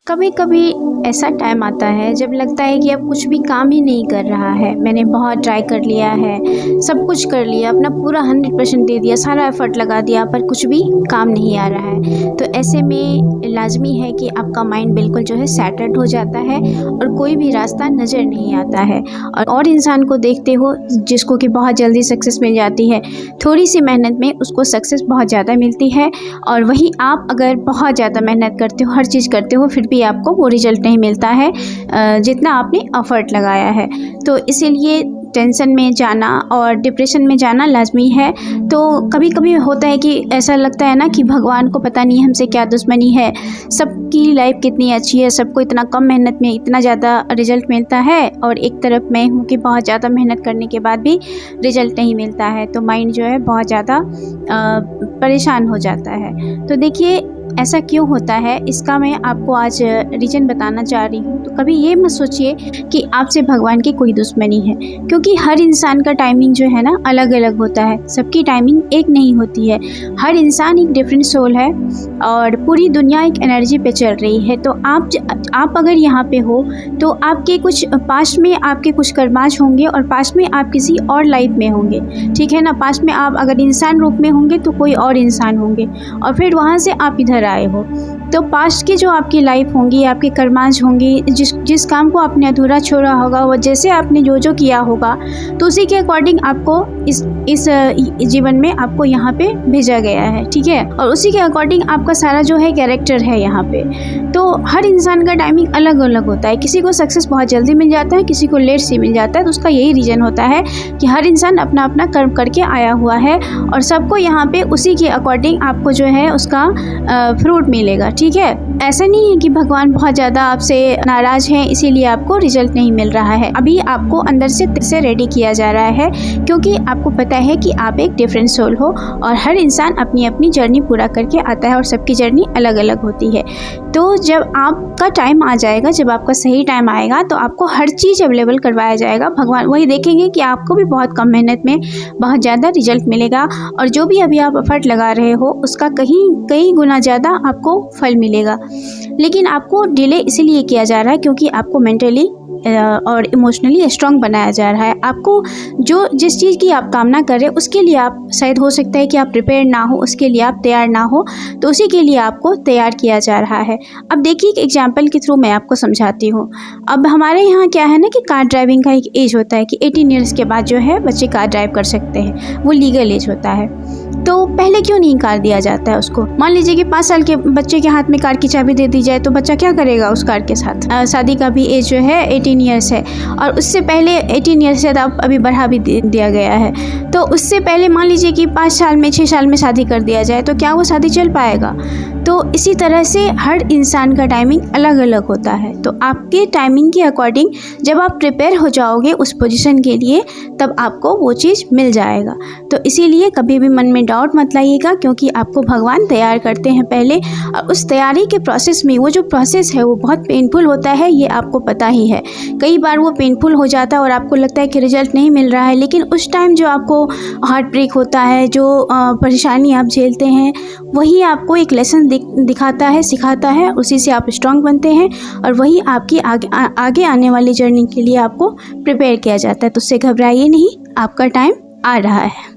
कभी कभी ऐसा टाइम आता है जब लगता है कि अब कुछ भी काम ही नहीं कर रहा है। मैंने बहुत ट्राई कर लिया है, सब कुछ कर लिया, अपना पूरा 100% दे दिया, सारा एफर्ट लगा दिया, पर कुछ भी काम नहीं आ रहा है। तो ऐसे में लाजमी है कि आपका माइंड बिल्कुल जो है सैटर्ड हो जाता है और कोई भी रास्ता नज़र नहीं आता है। और इंसान को देखते हो जिसको कि बहुत जल्दी सक्सेस मिल जाती है, थोड़ी सी मेहनत में उसको सक्सेस बहुत ज़्यादा मिलती है। और वहीं आप अगर बहुत ज़्यादा मेहनत करते हो, हर चीज़ करते हो, फिर भी आपको वो रिजल्ट नहीं मिलता है जितना आपने एफर्ट लगाया है। तो इसीलिए टेंशन में जाना और डिप्रेशन में जाना लाजमी है। तो कभी कभी होता है कि ऐसा लगता है ना कि भगवान को पता नहीं हमसे क्या दुश्मनी है, सबकी लाइफ कितनी अच्छी है, सबको इतना कम मेहनत में इतना ज़्यादा रिजल्ट मिलता है, और एक तरफ मैं हूँ कि बहुत ज़्यादा मेहनत करने के बाद भी रिजल्ट नहीं मिलता है। तो माइंड जो है बहुत ज़्यादा परेशान हो जाता है। तो देखिए ऐसा क्यों होता है, इसका मैं आपको आज रीज़न बताना चाह रही हूँ। तो कभी ये मत सोचिए कि आपसे भगवान की कोई दुश्मनी है, क्योंकि हर इंसान का टाइमिंग जो है ना अलग अलग होता है, सबकी टाइमिंग एक नहीं होती है। हर इंसान एक डिफरेंट सोल है और पूरी दुनिया एक एनर्जी पे चल रही है। तो आप अगर यहाँ पे हो तो आपके कुछ पास्ट में आपके कुछ कर्माश होंगे और पास्ट में आप किसी और लाइफ में होंगे, ठीक है ना। पास्ट में आप अगर इंसान रूप में होंगे तो कोई और इंसान होंगे, और फिर वहाँ से आप इधर आए हो। तो पास्ट की जो आपकी लाइफ होंगी, आपके कर्मांश होंगी, जिस काम को आपने अधूरा छोड़ा होगा, वो जैसे आपने जो किया होगा, तो उसी के अकॉर्डिंग आपको इस जीवन में आपको यहाँ पे भेजा गया है, ठीक है। और उसी के अकॉर्डिंग आपका सारा जो है कैरेक्टर है यहाँ पे। तो हर इंसान का टाइमिंग अलग अलग होता है। किसी को सक्सेस बहुत जल्दी मिल जाता है, किसी को लेट से मिल जाता है। तो उसका यही रीज़न होता है कि हर इंसान अपना अपना कर्म करके आया हुआ है, और सबको यहाँ पे उसी के अकॉर्डिंग आपको जो है उसका फ्रूट मिलेगा, ठीक है। ऐसा नहीं है कि भगवान बहुत ज़्यादा आपसे नाराज़ हैं इसीलिए आपको रिजल्ट नहीं मिल रहा है। अभी आपको अंदर से रेडी किया जा रहा है, क्योंकि आपको पता है कि आप एक डिफरेंट सोल हो, और हर इंसान अपनी अपनी जर्नी पूरा करके आता है, और सबकी जर्नी अलग अलग होती है। तो जब आपका टाइम आ जाएगा, जब आपका सही टाइम आएगा, तो आपको हर चीज़ अवेलेबल करवाया जाएगा। भगवान वही देखेंगे कि आपको भी बहुत कम मेहनत में बहुत ज़्यादा रिजल्ट मिलेगा, और जो भी अभी आप एफर्ट लगा रहे हो उसका कई गुना ज़्यादा आपको फल मिलेगा। लेकिन आपको डिले इसलिए किया जा रहा है क्योंकि आपको मेंटली और इमोशनली स्ट्रांग बनाया जा रहा है। आपको जिस चीज़ की आप कामना कर रहे हैं उसके लिए आप शायद हो सकता है कि आप प्रिपेयर ना हो, उसके लिए आप तैयार ना हो, तो उसी के लिए आपको तैयार किया जा रहा है। अब देखिए एक एग्जांपल के थ्रू मैं आपको समझाती हूँ। अब हमारे यहाँ क्या है ना कि कार ड्राइविंग का एक एज होता है कि 18 ईयर्स के बाद जो है बच्चे कार ड्राइव कर सकते हैं, वो लीगल एज होता है। तो पहले क्यों नहीं कार दिया जाता है उसको? मान लीजिए कि 5 साल के बच्चे के हाथ में कार की चाबी दे दी जाए, तो बच्चा क्या करेगा उस कार के साथ? शादी का भी एज जो है 18 ईयर्स है, और उससे पहले 18 ईयर्स से अब अभी बढ़ा भी दिया गया है। तो उससे पहले मान लीजिए कि 5 साल में 6 साल में शादी कर दिया जाए, तो क्या वो शादी चल पाएगा? तो इसी तरह से हर इंसान का टाइमिंग अलग अलग होता है। तो आपके टाइमिंग के अकॉर्डिंग जब आप प्रिपेयर हो जाओगे उस पोजीशन के लिए, तब आपको वो चीज़ मिल जाएगा। तो इसीलिए कभी भी मन में डाउट मत लाइएगा, क्योंकि आपको भगवान तैयार करते हैं पहले, और उस तैयारी के प्रोसेस में वो जो प्रोसेस है वो बहुत पेनफुल होता है, ये आपको पता ही है। कई बार वो पेनफुल हो जाता है और आपको लगता है कि रिजल्ट नहीं मिल रहा है, लेकिन उस टाइम जो आपको हार्ट ब्रेक होता है, जो परेशानी आप झेलते हैं, वही आपको एक लेसन दिखाता है, सिखाता है, उसी से आप स्ट्रांग बनते हैं, और वही आपकी आगे आने वाली जर्नी के लिए आपको प्रिपेयर किया जाता है। तो उससे घबराइए नहीं, आपका टाइम आ रहा है।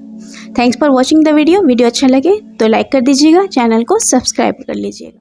Thanks for watching the video अच्छा लगे तो लाइक कर दीजिएगा, चैनल को सब्सक्राइब कर लीजिएगा।